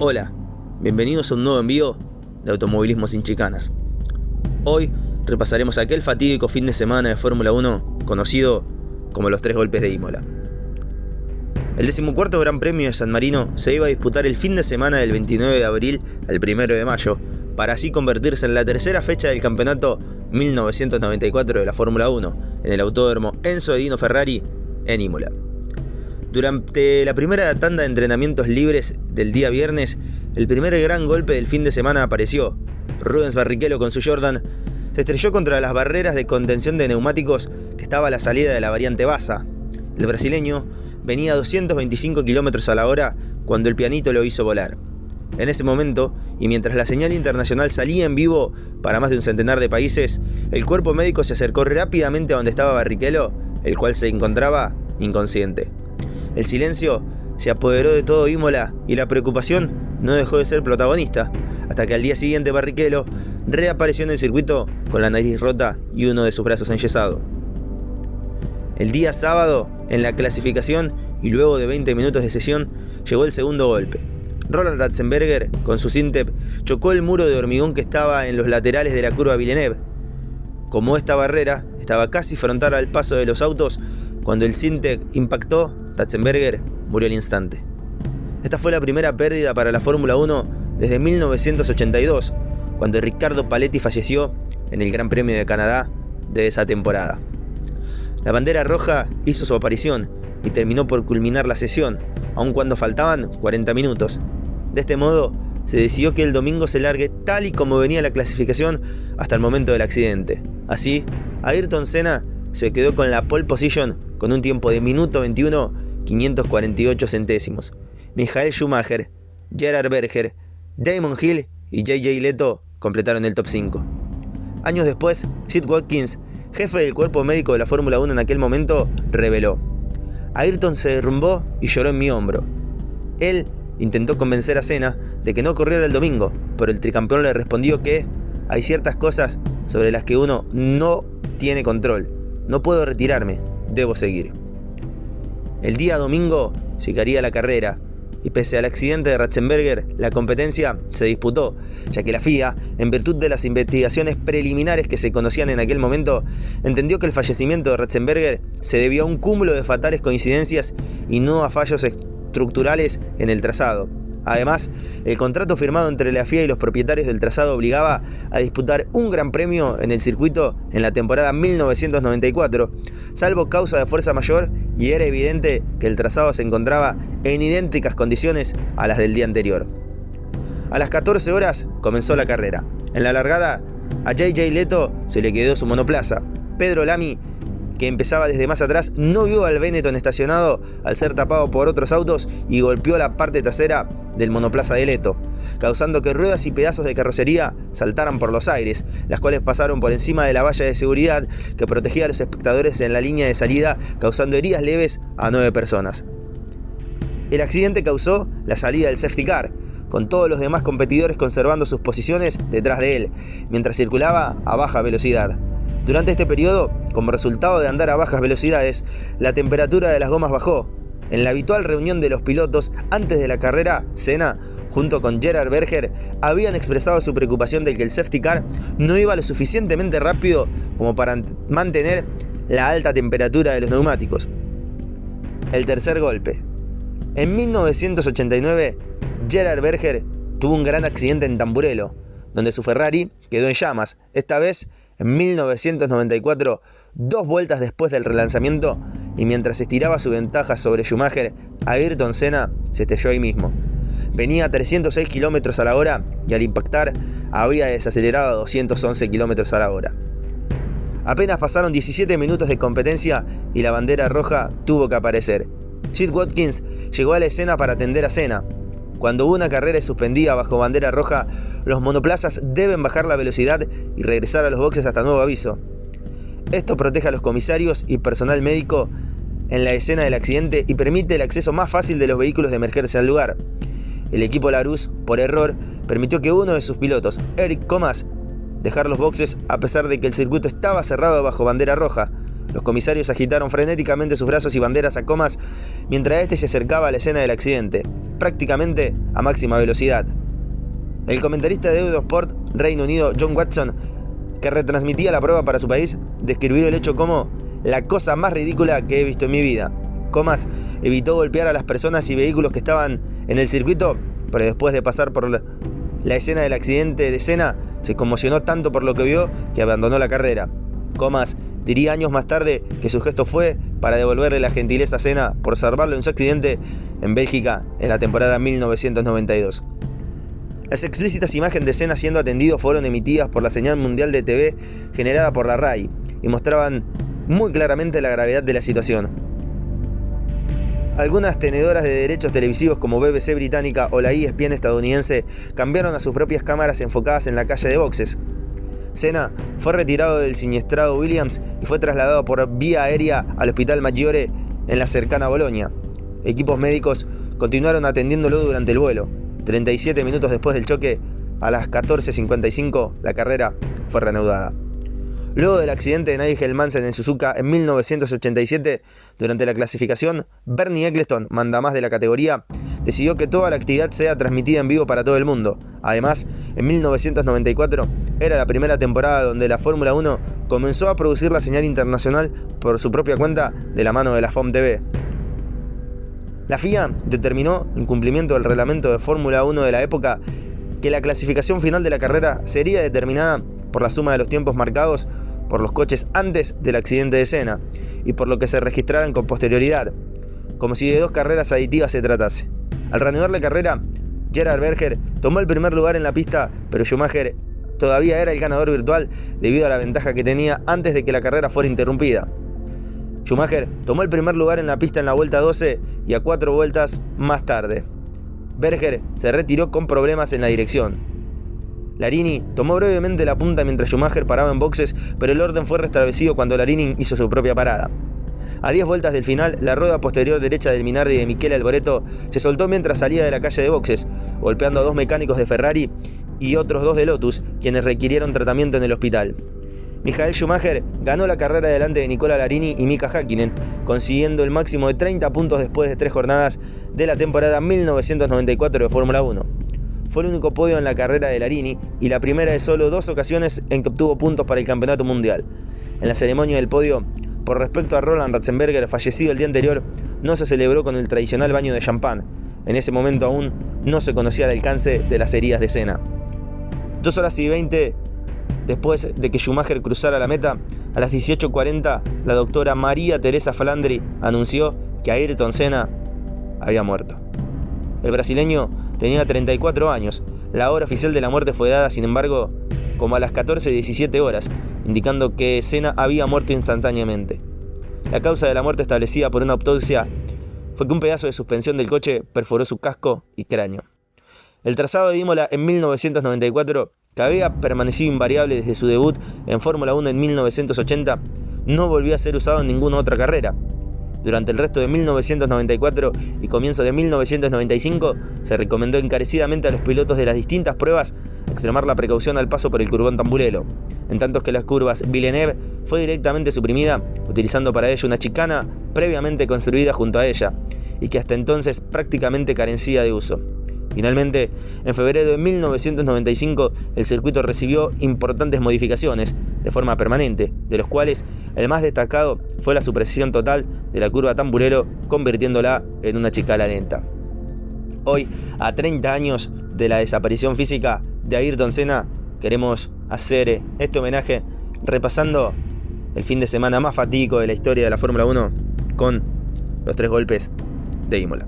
Hola, bienvenidos a un nuevo envío de Automovilismo sin Chicanas. Hoy repasaremos aquel fatídico fin de semana de Fórmula 1 conocido como los 3 golpes de Imola. El 14º Gran Premio de San Marino se iba a disputar el fin de semana del 29 de abril al 1 de mayo, para así convertirse en la tercera fecha del campeonato 1994 de la Fórmula 1 en el Autódromo Enzo Edino Ferrari en Imola. Durante la primera tanda de entrenamientos libres del día viernes, el primer gran golpe del fin de semana apareció. Rubens Barrichello con su Jordan se estrelló contra las barreras de contención de neumáticos que estaba a la salida de la variante Basa. El brasileño venía a 225 km a la hora cuando el pianito lo hizo volar. En ese momento, y mientras la señal internacional salía en vivo para más de un centenar de países, el cuerpo médico se acercó rápidamente a donde estaba Barrichello, el cual se encontraba inconsciente. El silencio se apoderó de todo Imola y la preocupación no dejó de ser protagonista, hasta que al día siguiente Barrichello reapareció en el circuito con la nariz rota y uno de sus brazos enyesado. El día sábado, en la clasificación y luego de 20 minutos de sesión, llegó el segundo golpe. Roland Ratzenberger, con su Syntep, chocó el muro de hormigón que estaba en los laterales de la curva Villeneuve. Como esta barrera estaba casi frontal al paso de los autos, cuando el Syntep impactó, Ratzenberger murió al instante. Esta fue la primera pérdida para la Fórmula 1 desde 1982, cuando Riccardo Paletti falleció en el Gran Premio de Canadá de esa temporada. La bandera roja hizo su aparición y terminó por culminar la sesión, aun cuando faltaban 40 minutos. De este modo, se decidió que el domingo se largue tal y como venía la clasificación hasta el momento del accidente. Así, Ayrton Senna se quedó con la pole position con un tiempo de minuto 21, 548 centésimos. Michael Schumacher, Gerhard Berger, Damon Hill y J.J. Leto completaron el top 5. Años después, Sid Watkins, jefe del cuerpo médico de la Fórmula 1 en aquel momento, reveló: Ayrton se derrumbó y lloró en mi hombro. Él intentó convencer a Senna de que no corriera el domingo, pero el tricampeón le respondió que hay ciertas cosas sobre las que uno no tiene control. No puedo retirarme, debo seguir. El día domingo llegaría la carrera, y pese al accidente de Ratzenberger, la competencia se disputó, ya que la FIA, en virtud de las investigaciones preliminares que se conocían en aquel momento, entendió que el fallecimiento de Ratzenberger se debió a un cúmulo de fatales coincidencias y no a fallos estructurales en el trazado. Además, el contrato firmado entre la FIA y los propietarios del trazado obligaba a disputar un gran premio en el circuito en la temporada 1994, salvo causa de fuerza mayor, y era evidente que el trazado se encontraba en idénticas condiciones a las del día anterior. A las 14 horas comenzó la carrera. En la largada, a J.J. Leto se le quedó su monoplaza. Pedro Lamy, que empezaba desde más atrás, no vio al Benetton estacionado al ser tapado por otros autos y golpeó la parte trasera del monoplaza de Leto, causando que ruedas y pedazos de carrocería saltaran por los aires, las cuales pasaron por encima de la valla de seguridad que protegía a los espectadores en la línea de salida, causando heridas leves a 9 personas. El accidente causó la salida del safety car, con todos los demás competidores conservando sus posiciones detrás de él, mientras circulaba a baja velocidad. Durante este periodo, como resultado de andar a bajas velocidades, la temperatura de las gomas bajó. En la habitual reunión de los pilotos antes de la carrera, Senna, junto con Gerhard Berger, habían expresado su preocupación de que el safety car no iba lo suficientemente rápido como para mantener la alta temperatura de los neumáticos. El tercer golpe. En 1989, Gerhard Berger tuvo un gran accidente en Tamburello, donde su Ferrari quedó en llamas, esta vez en 1994, 2 vueltas después del relanzamiento, y mientras estiraba su ventaja sobre Schumacher, Ayrton Senna se estrelló ahí mismo. Venía a 306 km a la hora y al impactar había desacelerado a 211 km a la hora. Apenas pasaron 17 minutos de competencia y la bandera roja tuvo que aparecer. Sid Watkins llegó a la escena para atender a Senna. Cuando una carrera es suspendida bajo bandera roja, los monoplazas deben bajar la velocidad y regresar a los boxes hasta nuevo aviso. Esto protege a los comisarios y personal médico en la escena del accidente y permite el acceso más fácil de los vehículos de emergencia al lugar. El equipo Larus, por error, permitió que uno de sus pilotos, Eric Comas, dejar los boxes a pesar de que el circuito estaba cerrado bajo bandera roja, Los comisarios agitaron frenéticamente sus brazos y banderas a Comas mientras este se acercaba a la escena del accidente, prácticamente a máxima velocidad. El comentarista de Eurosport Reino Unido, John Watson, que retransmitía la prueba para su país, describió el hecho como la cosa más ridícula que he visto en mi vida. Comas evitó golpear a las personas y vehículos que estaban en el circuito, pero después de pasar por la escena del accidente de Senna, se conmocionó tanto por lo que vio que abandonó la carrera. Comas diría años más tarde que su gesto fue para devolverle la gentileza a Senna por salvarlo en su accidente en Bélgica en la temporada 1992. Las explícitas imágenes de Senna siendo atendido fueron emitidas por la señal mundial de TV generada por la RAI y mostraban muy claramente la gravedad de la situación. Algunas tenedoras de derechos televisivos como BBC británica o la ESPN estadounidense cambiaron a sus propias cámaras enfocadas en la calle de boxes. Senna fue retirado del siniestrado Williams y fue trasladado por vía aérea al Hospital Maggiore en la cercana Bolonia. Equipos médicos continuaron atendiéndolo durante el vuelo. 37 minutos después del choque, a las 14:55, la carrera fue reanudada. Luego del accidente de Nigel Mansell en Suzuka en 1987, durante la clasificación, Bernie Ecclestone, mandamás de la categoría, decidió que toda la actividad sea transmitida en vivo para todo el mundo. Además, en 1994 era la primera temporada donde la Fórmula 1 comenzó a producir la señal internacional por su propia cuenta de la mano de la FOM TV. La FIA determinó, en cumplimiento del reglamento de Fórmula 1 de la época, que la clasificación final de la carrera sería determinada por la suma de los tiempos marcados por los coches antes del accidente de Senna y por lo que se registraran con posterioridad, como si de dos carreras aditivas se tratase. Al reanudar la carrera, Gerhard Berger tomó el primer lugar en la pista, pero Schumacher todavía era el ganador virtual debido a la ventaja que tenía antes de que la carrera fuera interrumpida. Schumacher tomó el primer lugar en la pista en la vuelta 12 y a 4 vueltas más tarde. Berger se retiró con problemas en la dirección. Larini tomó brevemente la punta mientras Schumacher paraba en boxes, pero el orden fue restablecido cuando Larini hizo su propia parada. A 10 vueltas del final, la rueda posterior derecha del Minardi de Michele Alboreto se soltó mientras salía de la calle de boxes, golpeando a 2 mecánicos de Ferrari y otros 2 de Lotus, quienes requirieron tratamiento en el hospital. Michael Schumacher ganó la carrera delante de Nicola Larini y Mika Häkkinen, consiguiendo el máximo de 30 puntos después de 3 jornadas de la temporada 1994 de Fórmula 1. Fue el único podio en la carrera de Larini y la primera de solo 2 ocasiones en que obtuvo puntos para el campeonato mundial. En la ceremonia del podio, por respecto a Roland Ratzenberger, fallecido el día anterior, no se celebró con el tradicional baño de champán. En ese momento aún no se conocía el alcance de las heridas de Senna. 2 horas y 20 después de que Schumacher cruzara la meta, a las 18:40, la doctora María Teresa Flandri anunció que Ayrton Senna había muerto. El brasileño tenía 34 años. La hora oficial de la muerte fue dada, sin embargo, como a las 14:17 horas, indicando que Senna había muerto instantáneamente. La causa de la muerte establecida por una autopsia fue que un pedazo de suspensión del coche perforó su casco y cráneo. El trazado de Imola en 1994, que había permanecido invariable desde su debut en Fórmula 1 en 1980, no volvió a ser usado en ninguna otra carrera. Durante el resto de 1994 y comienzo de 1995, se recomendó encarecidamente a los pilotos de las distintas pruebas extremar la precaución al paso por el curvón Tamburello, en tanto que las curvas Villeneuve fue directamente suprimida, utilizando para ello una chicana previamente construida junto a ella, y que hasta entonces prácticamente carecía de uso. Finalmente, en febrero de 1995, el circuito recibió importantes modificaciones de forma permanente, de los cuales el más destacado fue la supresión total de la curva Tamburello, convirtiéndola en una chicana lenta. Hoy, a 30 años de la desaparición física de Ayrton Senna, queremos hacer este homenaje repasando el fin de semana más fatídico de la historia de la Fórmula 1 con los 3 golpes de Imola.